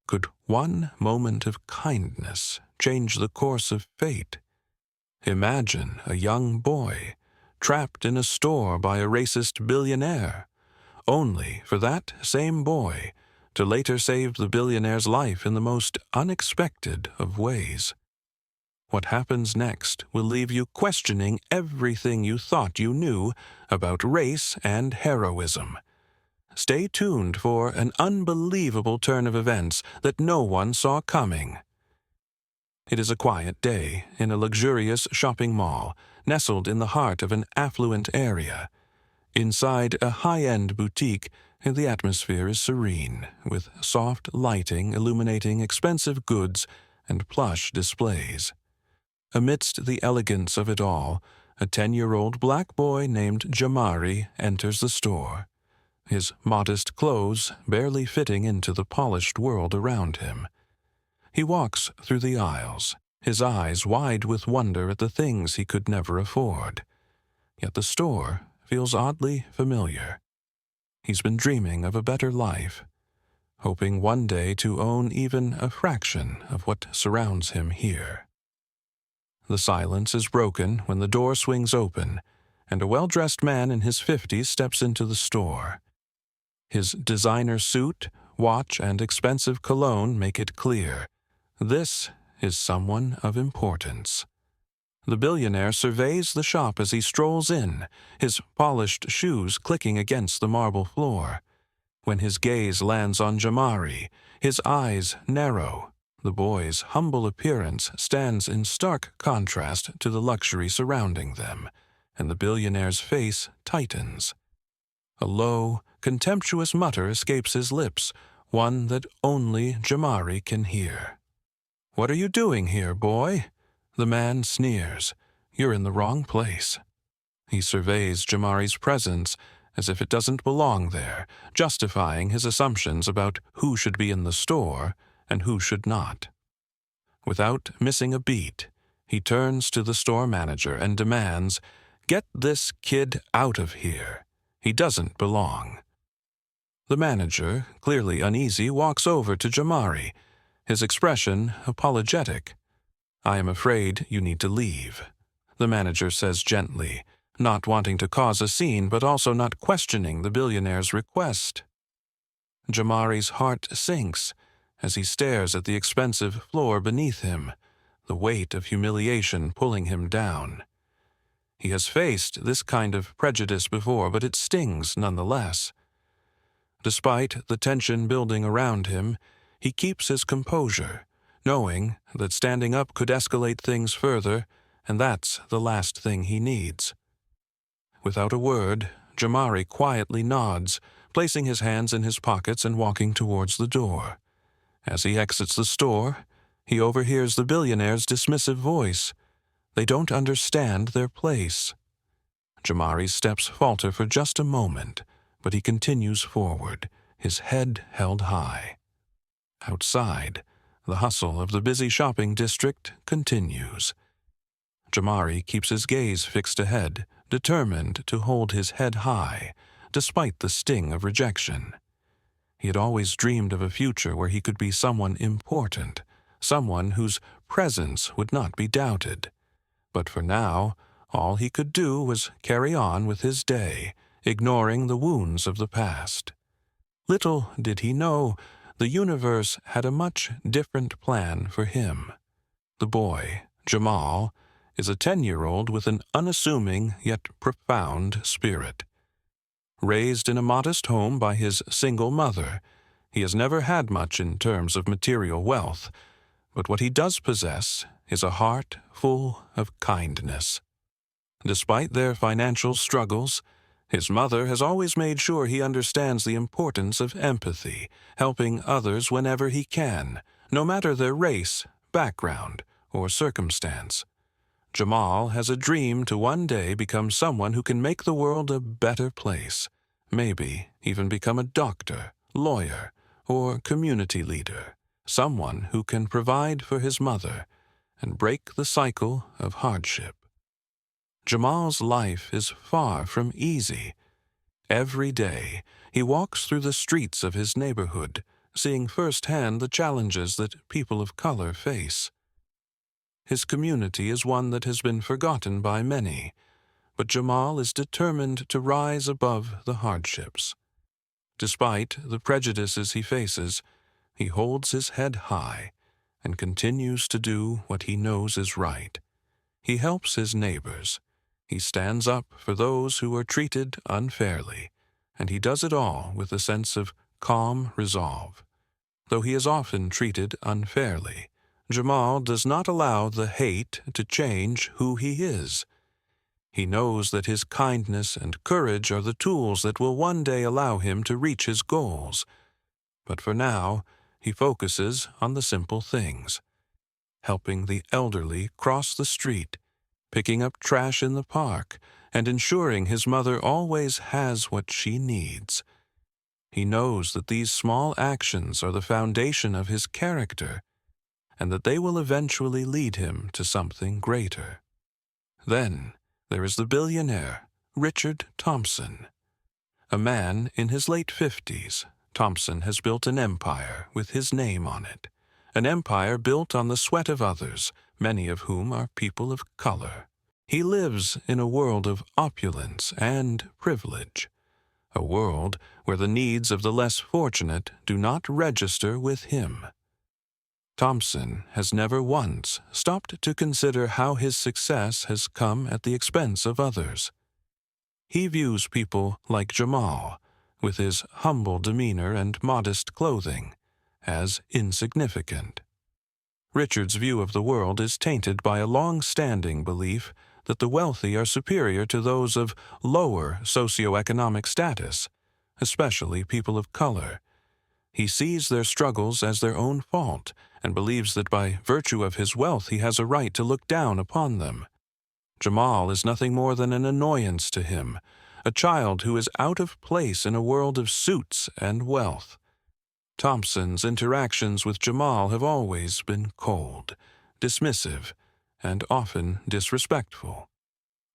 Could one moment of kindness change the course of fate? Imagine a young boy trapped in a store by a racist billionaire, only for that same boy to later save the billionaire's life in the most unexpected of ways. What happens next will leave you questioning everything you thought you knew about race and heroism. Stay tuned for an unbelievable turn of events that no one saw coming. It is a quiet day in a luxurious shopping mall, nestled in the heart of an affluent area. Inside a high-end boutique, the atmosphere is serene, with soft lighting illuminating expensive goods and plush displays. Amidst the elegance of it all, a 10-year-old black boy named Jamari enters the store, his modest clothes barely fitting into the polished world around him. He walks through the aisles, his eyes wide with wonder at the things he could never afford. Yet the store feels oddly familiar. He's been dreaming of a better life, hoping one day to own even a fraction of what surrounds him here. The silence is broken when the door swings open, and a well-dressed man in his 50s steps into the store. His designer suit, watch, and expensive cologne make it clear this is someone of importance. The billionaire surveys the shop as he strolls in, his polished shoes clicking against the marble floor. When his gaze lands on Jamari, his eyes narrow. The boy's humble appearance stands in stark contrast to the luxury surrounding them, and the billionaire's face tightens. A low, contemptuous mutter escapes his lips, one that only Jamari can hear. "What are you doing here, boy?" The man sneers. "You're in the wrong place." He surveys Jamari's presence as if it doesn't belong there, justifying his assumptions about who should be in the store and who should not. Without missing a beat, he turns to the store manager and demands, "Get this kid out of here. He doesn't belong." The manager, clearly uneasy, walks over to Jamari, his expression apologetic. "I am afraid you need to leave," the manager says gently, not wanting to cause a scene but also not questioning the billionaire's request. Jamari's heart sinks as he stares at the expensive floor beneath him, the weight of humiliation pulling him down. He has faced this kind of prejudice before, but it stings nonetheless. Despite the tension building around him, he keeps his composure, knowing that standing up could escalate things further, and that's the last thing he needs. Without a word, Jamari quietly nods, placing his hands in his pockets and walking towards the door. As he exits the store, he overhears the billionaire's dismissive voice. They don't understand their place. Jamari's steps falter for just a moment, but he continues forward, his head held high. Outside, the hustle of the busy shopping district continues. Jamari keeps his gaze fixed ahead, determined to hold his head high, despite the sting of rejection. He had always dreamed of a future where he could be someone important, someone whose presence would not be doubted. But for now, all he could do was carry on with his day, ignoring the wounds of the past. Little did he know, the universe had a much different plan for him. The boy, Jamal, is a 10-year-old with an unassuming yet profound spirit. Raised in a modest home by his single mother, he has never had much in terms of material wealth, but what he does possess is a heart full of kindness. Despite their financial struggles, his mother has always made sure he understands the importance of empathy, helping others whenever he can, no matter their race, background, or circumstance. Jamal has a dream to one day become someone who can make the world a better place, maybe even become a doctor, lawyer, or community leader, someone who can provide for his mother and break the cycle of hardship. Jamal's life is far from easy. Every day, he walks through the streets of his neighborhood, seeing firsthand the challenges that people of color face. His community is one that has been forgotten by many, but Jamal is determined to rise above the hardships. Despite the prejudices he faces, he holds his head high and continues to do what he knows is right. He helps his neighbors. He stands up for those who are treated unfairly, and he does it all with a sense of calm resolve. Though he is often treated unfairly, Jamal does not allow the hate to change who he is. He knows that his kindness and courage are the tools that will one day allow him to reach his goals. But for now, he focuses on the simple things: helping the elderly cross the street, picking up trash in the park, and ensuring his mother always has what she needs. He knows that these small actions are the foundation of his character, and that they will eventually lead him to something greater. Then there is the billionaire, Richard Thompson. A man in his late 50s, Thompson has built an empire with his name on it, an empire built on the sweat of others, many of whom are people of color. He lives in a world of opulence and privilege, a world where the needs of the less fortunate do not register with him. Thompson has never once stopped to consider how his success has come at the expense of others. He views people like Jamal, with his humble demeanor and modest clothing, as insignificant. Richard's view of the world is tainted by a long-standing belief that the wealthy are superior to those of lower socioeconomic status, especially people of color. He sees their struggles as their own fault and believes that by virtue of his wealth he has a right to look down upon them. Jamal is nothing more than an annoyance to him, a child who is out of place in a world of suits and wealth. Thompson's interactions with Jamal have always been cold, dismissive, and often disrespectful.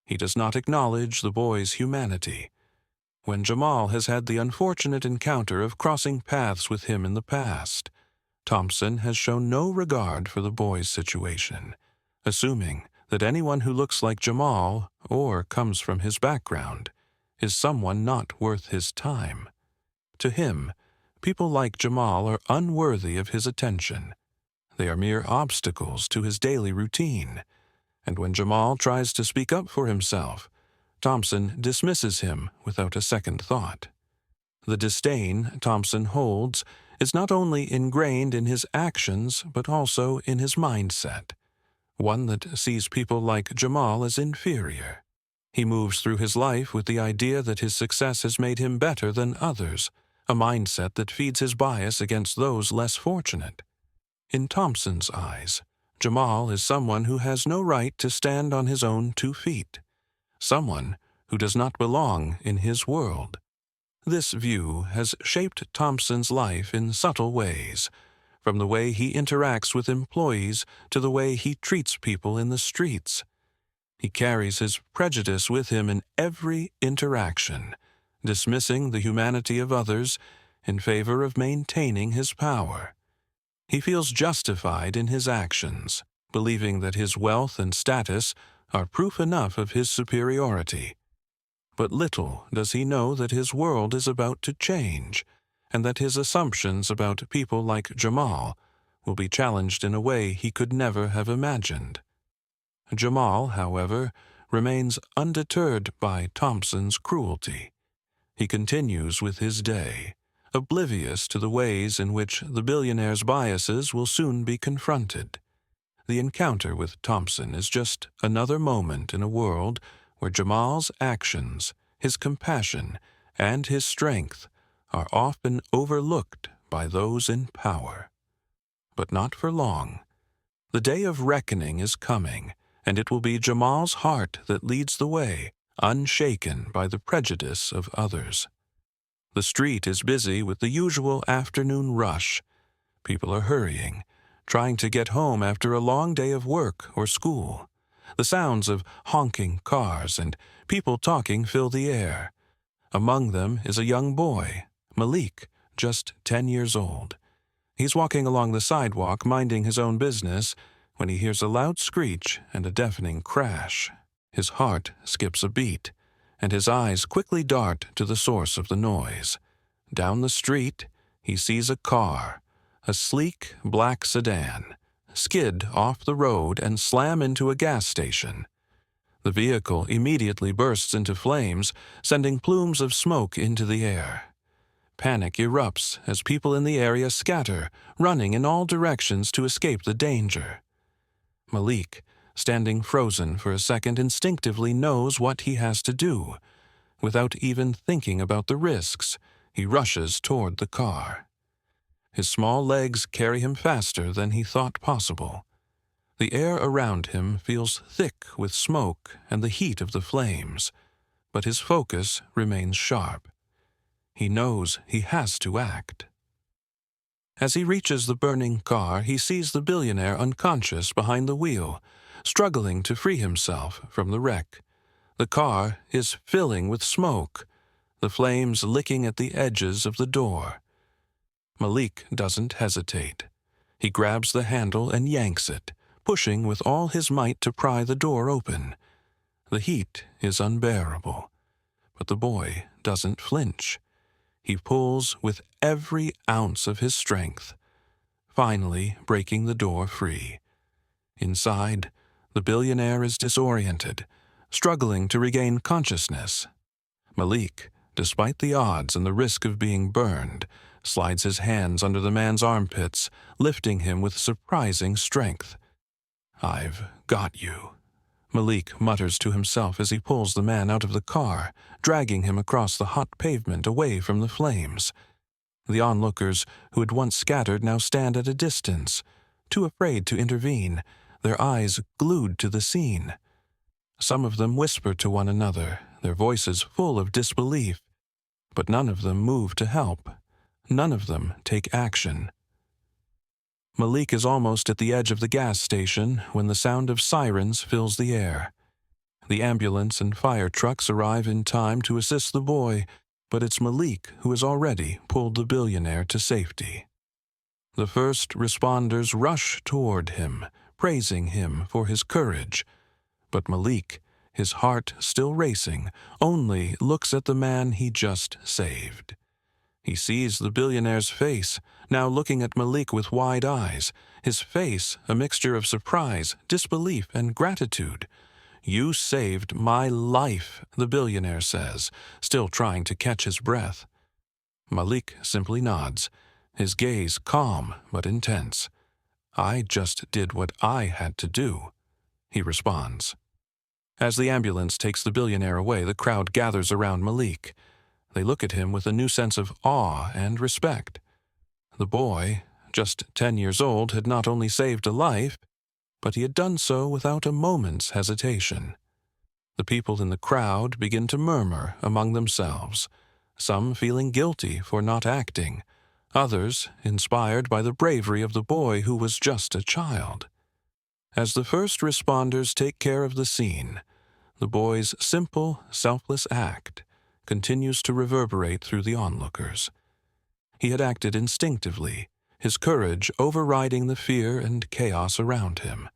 He does not acknowledge the boy's humanity. When Jamal has had the unfortunate encounter of crossing paths with him in the past, Thompson has shown no regard for the boy's situation, assuming that anyone who looks like Jamal or comes from his background is someone not worth his time. To him, people like Jamal are unworthy of his attention. They are mere obstacles to his daily routine, and when Jamal tries to speak up for himself, Thompson dismisses him without a second thought. The disdain Thompson holds is not only ingrained in his actions but also in his mindset, one that sees people like Jamal as inferior. He moves through his life with the idea that his success has made him better than others, a mindset that feeds his bias against those less fortunate. In Thompson's eyes, Jamal is someone who has no right to stand on his own 2 feet, someone who does not belong in his world. This view has shaped Thompson's life in subtle ways, from the way he interacts with employees to the way he treats people in the streets. He carries his prejudice with him in every interaction, dismissing the humanity of others in favor of maintaining his power. He feels justified in his actions, believing that his wealth and status are proof enough of his superiority. But little does he know that his world is about to change, and that his assumptions about people like Jamal will be challenged in a way he could never have imagined. Jamal, however, remains undeterred by Thompson's cruelty. He continues with his day, oblivious to the ways in which the billionaire's biases will soon be confronted. The encounter with Thompson is just another moment in a world where Jamal's actions, his compassion, and his strength are often overlooked by those in power. But not for long. The day of reckoning is coming, and it will be Jamal's heart that leads the way, unshaken by the prejudice of others. The street is busy with the usual afternoon rush. People are hurrying, trying to get home after a long day of work or school. The sounds of honking cars and people talking fill the air. Among them is a young boy, Malik, just 10 years old. He's walking along the sidewalk, minding his own business, when he hears a loud screech and a deafening crash. His heart skips a beat, and his eyes quickly dart to the source of the noise. Down the street, he sees a car, a sleek black sedan, skid off the road and slam into a gas station. The vehicle immediately bursts into flames, sending plumes of smoke into the air. Panic erupts as people in the area scatter, running in all directions to escape the danger. Malik, standing frozen for a second, instinctively knows what he has to do. Without even thinking about the risks, he rushes toward the car. His small legs carry him faster than he thought possible. The air around him feels thick with smoke and the heat of the flames, but his focus remains sharp. He knows he has to act. As he reaches the burning car, he sees the billionaire unconscious behind the wheel, struggling to free himself from the wreck. The car is filling with smoke, the flames licking at the edges of the door. Malik doesn't hesitate. He grabs the handle and yanks it, pushing with all his might to pry the door open. The heat is unbearable, but the boy doesn't flinch. He pulls with every ounce of his strength, finally breaking the door free. Inside, the billionaire is disoriented, struggling to regain consciousness. Malik, despite the odds and the risk of being burned, slides his hands under the man's armpits, lifting him with surprising strength. "I've got you," Malik mutters to himself as he pulls the man out of the car, dragging him across the hot pavement away from the flames. The onlookers who had once scattered now stand at a distance, too afraid to intervene, their eyes glued to the scene. Some of them whisper to one another, their voices full of disbelief, but none of them move to help. None of them take action. Malik is almost at the edge of the gas station when the sound of sirens fills the air. The ambulance and fire trucks arrive in time to assist the boy, but it's Malik who has already pulled the billionaire to safety. The first responders rush toward him, praising him for his courage, but Malik, his heart still racing, only looks at the man he just saved. He sees the billionaire's face, now looking at Malik with wide eyes, his face a mixture of surprise, disbelief, and gratitude. "You saved my life," the billionaire says, still trying to catch his breath. Malik simply nods, his gaze calm but intense. "I just did what I had to do," he responds. As the ambulance takes the billionaire away, the crowd gathers around Malik. They look at him with a new sense of awe and respect. The boy, just 10 years old, had not only saved a life, but he had done so without a moment's hesitation. The people in the crowd begin to murmur among themselves, some feeling guilty for not acting, others inspired by the bravery of the boy who was just a child. As the first responders take care of the scene, the boy's simple, selfless act continues to reverberate through the onlookers. He had acted instinctively, his courage overriding the fear and chaos around him.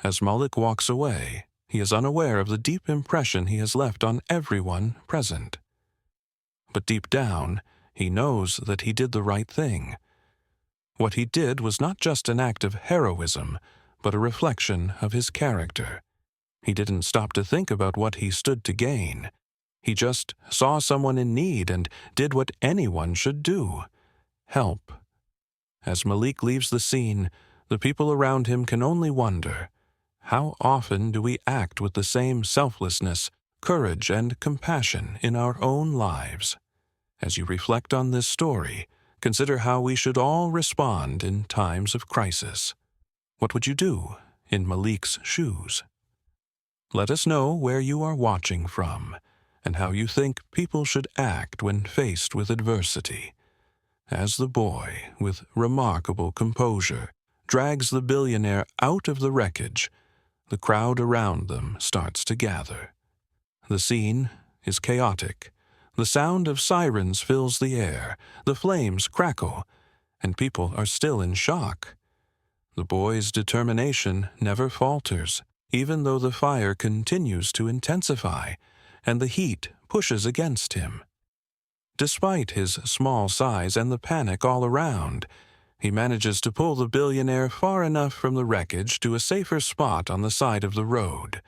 As Malik walks away, he is unaware of the deep impression he has left on everyone present. But deep down, he knows that he did the right thing. What he did was not just an act of heroism, but a reflection of his character. He didn't stop to think about what he stood to gain. He just saw someone in need and did what anyone should do: help. As Malik leaves the scene, the people around him can only wonder, how often do we act with the same selflessness, courage, and compassion in our own lives? As you reflect on this story, consider how we should all respond in times of crisis. What would you do in Malik's shoes? Let us know where you are watching from, and how you think people should act when faced with adversity. As the boy, with remarkable composure, drags the billionaire out of the wreckage, the crowd around them starts to gather. The scene is chaotic. The sound of sirens fills the air, the flames crackle, and people are still in shock. The boy's determination never falters, even though the fire continues to intensify and the heat pushes against him. Despite his small size and the panic all around, he manages to pull the billionaire far enough from the wreckage to a safer spot on the side of the road.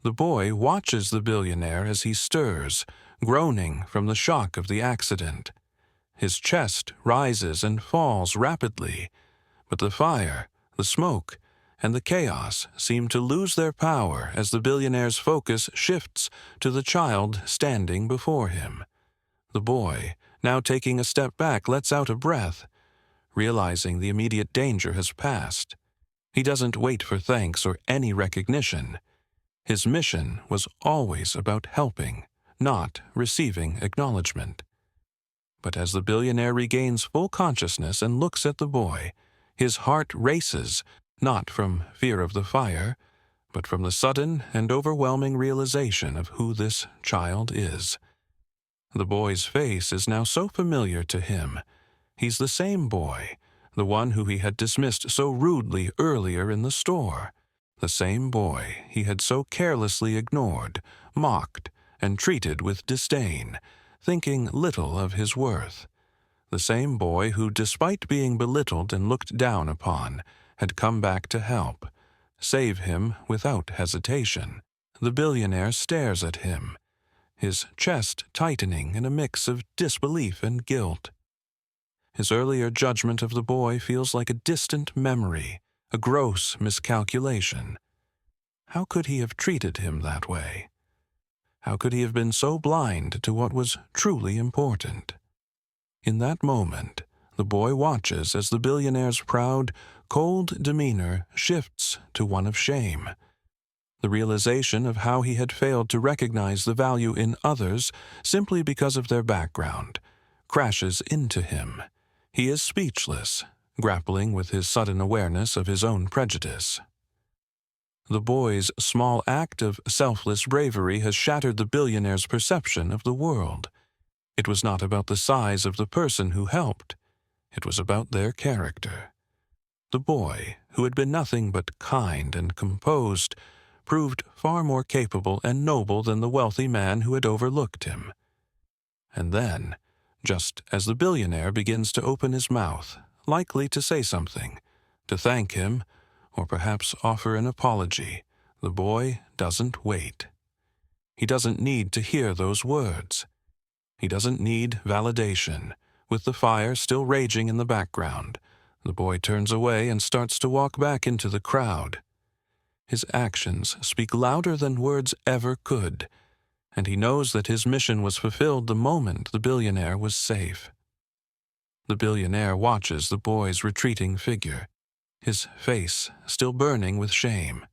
The boy watches the billionaire as he stirs, groaning from the shock of the accident. His chest rises and falls rapidly, but the fire, the smoke, and the chaos seem to lose their power as the billionaire's focus shifts to the child standing before him. The boy, now taking a step back, lets out a breath, realizing the immediate danger has passed. He doesn't wait for thanks or any recognition. His mission was always about helping, not receiving acknowledgement. But as the billionaire regains full consciousness and looks at the boy, his heart races, not from fear of the fire, but from the sudden and overwhelming realization of who this child is. The boy's face is now so familiar to him. He's the same boy, the one who he had dismissed so rudely earlier in the store. The same boy he had so carelessly ignored, mocked, and treated with disdain, thinking little of his worth. The same boy who, despite being belittled and looked down upon, had come back to help, save him without hesitation. The billionaire stares at him, his chest tightening in a mix of disbelief and guilt. His earlier judgment of the boy feels like a distant memory, a gross miscalculation. How could he have treated him that way? How could he have been so blind to what was truly important? In that moment, the boy watches as the billionaire's proud, cold demeanor shifts to one of shame. The realization of how he had failed to recognize the value in others simply because of their background crashes into him. He is speechless, grappling with his sudden awareness of his own prejudice. The boy's small act of selfless bravery has shattered the billionaire's perception of the world. It was not about the size of the person who helped. It was about their character. The boy, who had been nothing but kind and composed, proved far more capable and noble than the wealthy man who had overlooked him. And then, just as the billionaire begins to open his mouth, likely to say something, to thank him, or perhaps offer an apology, the boy doesn't wait. He doesn't need to hear those words. He doesn't need validation. With the fire still raging in the background, the boy turns away and starts to walk back into the crowd. His actions speak louder than words ever could, and he knows that his mission was fulfilled the moment the billionaire was safe. The billionaire watches the boy's retreating figure, his face still burning with shame.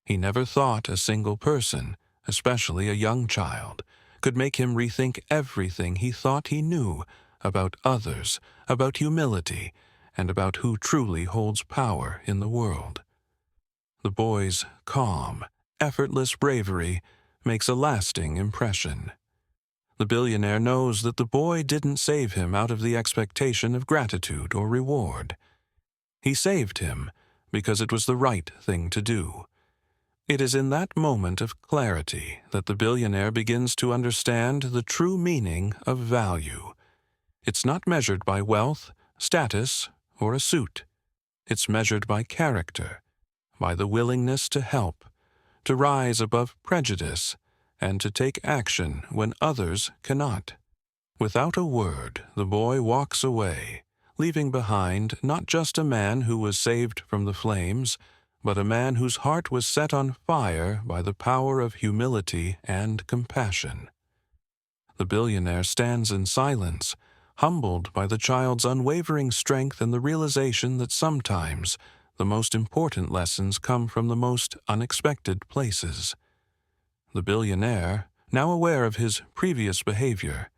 He never thought a single person, especially a young child, could make him rethink everything he thought he knew about others, about humility, and about who truly holds power in the world. The boy's calm, effortless bravery makes a lasting impression. The billionaire knows that the boy didn't save him out of the expectation of gratitude or reward. He saved him because it was the right thing to do. It is in that moment of clarity that the billionaire begins to understand the true meaning of value. It's not measured by wealth, status, or a suit. It's measured by character, by the willingness to help, to rise above prejudice, and to take action when others cannot. Without a word, the boy walks away, leaving behind not just a man who was saved from the flames, but a man whose heart was set on fire by the power of humility and compassion. The billionaire stands in silence, humbled by the child's unwavering strength and the realization that sometimes the most important lessons come from the most unexpected places. The billionaire, now aware of his previous behavior,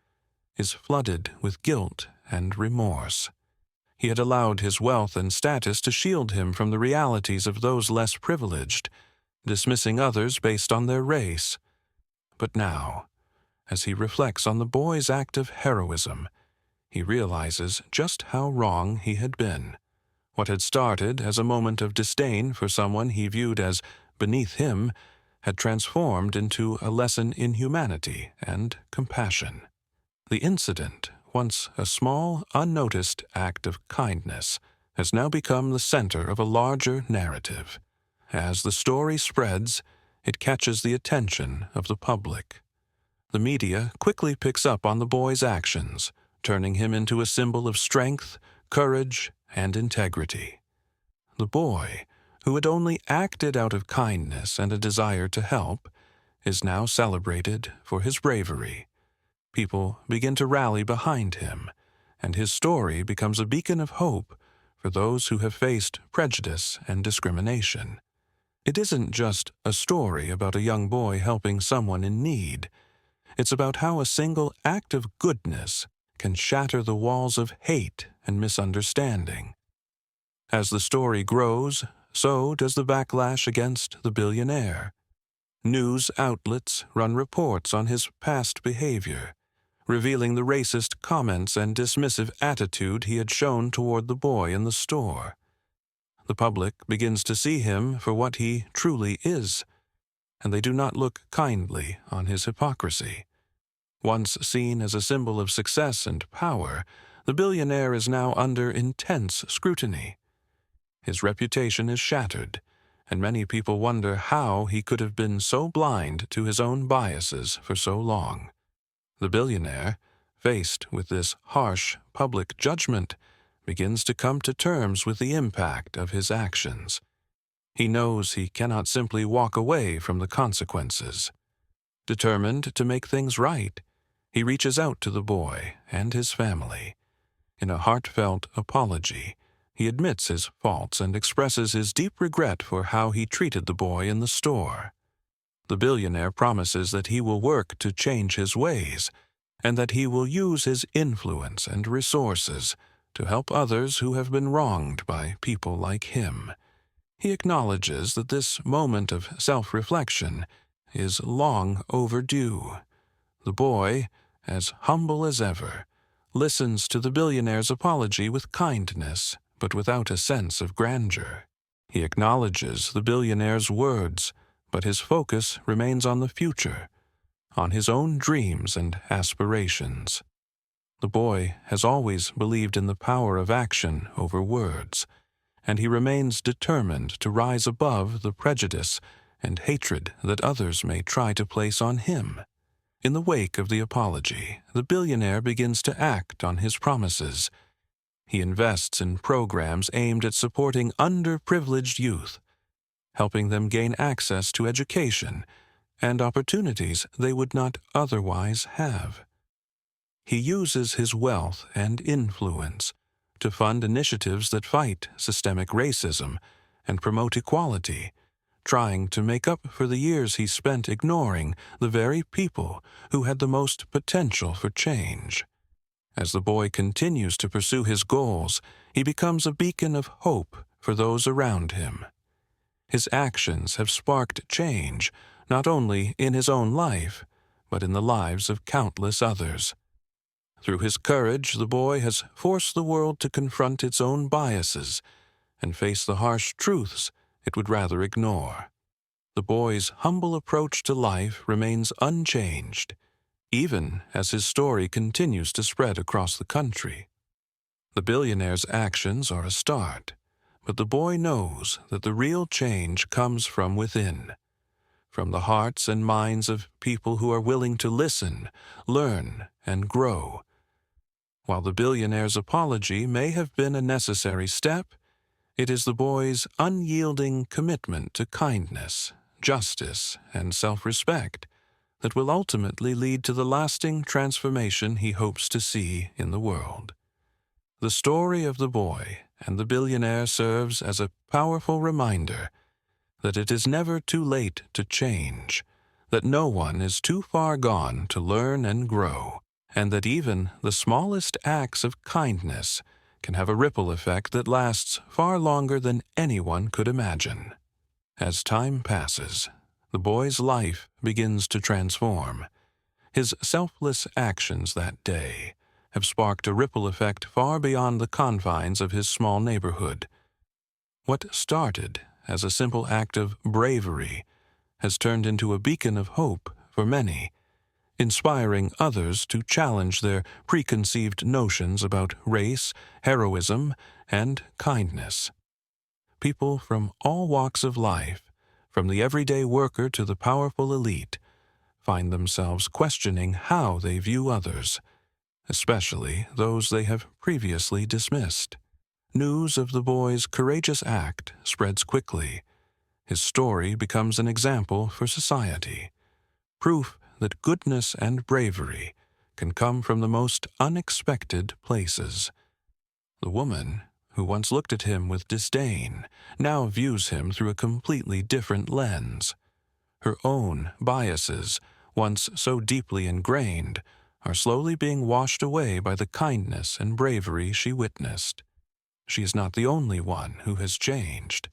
is flooded with guilt and remorse. He had allowed his wealth and status to shield him from the realities of those less privileged, dismissing others based on their race. But now, as he reflects on the boy's act of heroism, He realizes just how wrong he had been. What had started as a moment of disdain for someone he viewed as beneath him had transformed into a lesson in humanity and compassion. The incident, once a small, unnoticed act of kindness, has now become the center of a larger narrative. As the story spreads, it catches the attention of the public. The media quickly picks up on the boy's actions, turning him into a symbol of strength, courage, and integrity. The boy, who had only acted out of kindness and a desire to help, is now celebrated for his bravery. People begin to rally behind him, and his story becomes a beacon of hope for those who have faced prejudice and discrimination. It isn't just a story about a young boy helping someone in need. It's about how a single act of goodness can shatter the walls of hate and misunderstanding. As the story grows, so does the backlash against the billionaire. News outlets run reports on his past behavior, revealing the racist comments and dismissive attitude he had shown toward the boy in the store. The public begins to see him for what he truly is, and they do not look kindly on his hypocrisy. Once seen as a symbol of success and power, the billionaire is now under intense scrutiny. His reputation is shattered, and many people wonder how he could have been so blind to his own biases for so long. The billionaire, faced with this harsh public judgment, begins to come to terms with the impact of his actions. He knows he cannot simply walk away from the consequences. Determined to make things right, he reaches out to the boy and his family. In a heartfelt apology, he admits his faults and expresses his deep regret for how he treated the boy in the store. The billionaire promises that he will work to change his ways, and that he will use his influence and resources to help others who have been wronged by people like him. He acknowledges that this moment of self-reflection is long overdue. The boy, as humble as ever, listens to the billionaire's apology with kindness, but without a sense of grandeur. He acknowledges the billionaire's words, but his focus remains on the future, on his own dreams and aspirations. The boy has always believed in the power of action over words, and he remains determined to rise above the prejudice and hatred that others may try to place on him. In the wake of the apology, the billionaire begins to act on his promises. He invests in programs aimed at supporting underprivileged youth, helping them gain access to education and opportunities they would not otherwise have. He uses his wealth and influence to fund initiatives that fight systemic racism and promote equality, trying to make up for the years he spent ignoring the very people who had the most potential for change. As the boy continues to pursue his goals, he becomes a beacon of hope for those around him. His actions have sparked change, not only in his own life, but in the lives of countless others. Through his courage, the boy has forced the world to confront its own biases and face the harsh truths it would rather ignore. The boy's humble approach to life remains unchanged, even as his story continues to spread across the country. The billionaire's actions are a start, but the boy knows that the real change comes from within, from the hearts and minds of people who are willing to listen, learn, and grow. While the billionaire's apology may have been a necessary step, it is the boy's unyielding commitment to kindness, justice, and self-respect that will ultimately lead to the lasting transformation he hopes to see in the world. The story of the boy and the billionaire serves as a powerful reminder that it is never too late to change, that no one is too far gone to learn and grow, and that even the smallest acts of kindness can have a ripple effect that lasts far longer than anyone could imagine. As time passes, the boy's life begins to transform. His selfless actions that day, have sparked a ripple effect far beyond the confines of his small neighborhood. What started as a simple act of bravery has turned into a beacon of hope for many, inspiring others to challenge their preconceived notions about race, heroism, and kindness. People from all walks of life, from the everyday worker to the powerful elite, find themselves questioning how they view others, especially those they have previously dismissed. News of the boy's courageous act spreads quickly. His story becomes an example for society, proof that goodness and bravery can come from the most unexpected places. The woman, who once looked at him with disdain, now views him through a completely different lens. Her own biases, once so deeply ingrained, are slowly being washed away by the kindness and bravery she witnessed. She is not the only one who has changed.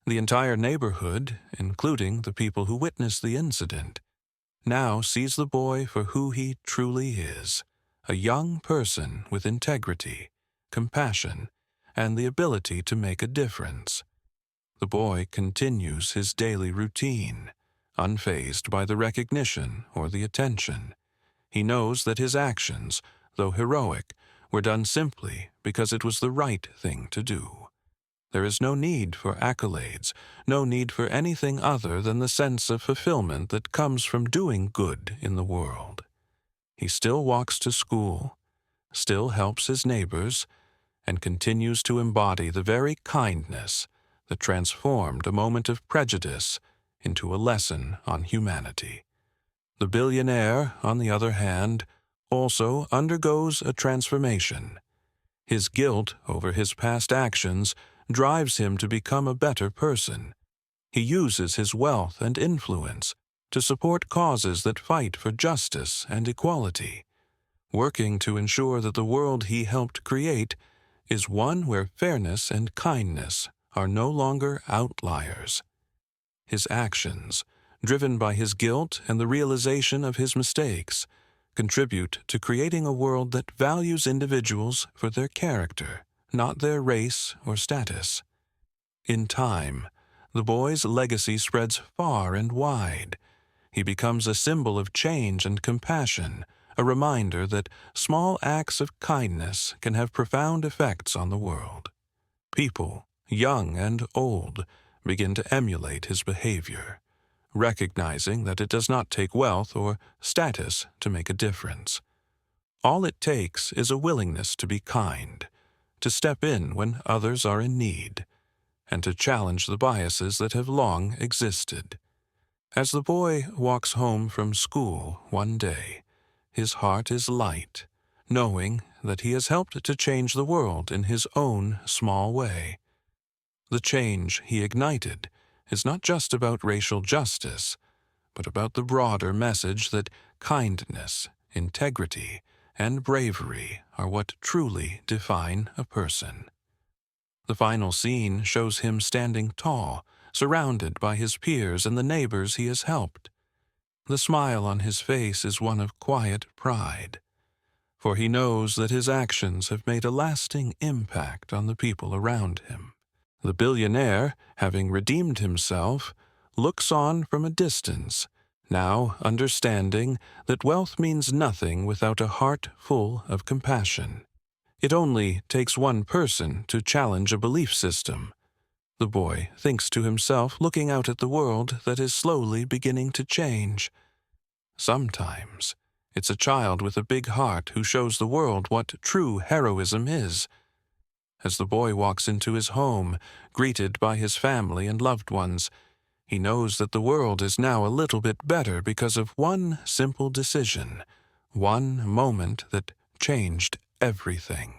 The entire neighborhood, including the people who witnessed the incident, now sees the boy for who he truly is, a young person with integrity, compassion, and the ability to make a difference. The boy continues his daily routine, unfazed by the recognition or the attention. He knows that his actions, though heroic, were done simply because it was the right thing to do. There is no need for accolades, no need for anything other than the sense of fulfillment that comes from doing good in the world. He still walks to school, still helps his neighbors, and continues to embody the very kindness that transformed a moment of prejudice into a lesson on humanity. The billionaire, on the other hand, also undergoes a transformation. His guilt over his past actions drives him to become a better person. He uses his wealth and influence to support causes that fight for justice and equality, working to ensure that the world he helped create is one where fairness and kindness are no longer outliers. His actions, driven by his guilt and the realization of his mistakes, contribute to creating a world that values individuals for their character, not their race or status. In time, the boy's legacy spreads far and wide. He becomes a symbol of change and compassion, a reminder that small acts of kindness can have profound effects on the world. People, young and old, begin to emulate his behavior, recognizing that it does not take wealth or status to make a difference. All it takes is a willingness to be kind, to step in when others are in need, and to challenge the biases that have long existed. As the boy walks home from school one day, his heart is light, knowing that he has helped to change the world in his own small way. The change he ignited is not just about racial justice, but about the broader message that kindness, integrity, and bravery are what truly define a person. The final scene shows him standing tall, surrounded by his peers and the neighbors he has helped. The smile on his face is one of quiet pride, for he knows that his actions have made a lasting impact on the people around him. The billionaire, having redeemed himself, looks on from a distance, now understanding that wealth means nothing without a heart full of compassion. It only takes one person to challenge a belief system. The boy thinks to himself, looking out at the world that is slowly beginning to change. Sometimes it's a child with a big heart who shows the world what true heroism is. As the boy walks into his home, greeted by his family and loved ones, he knows that the world is now a little bit better because of one simple decision, one moment that changed everything.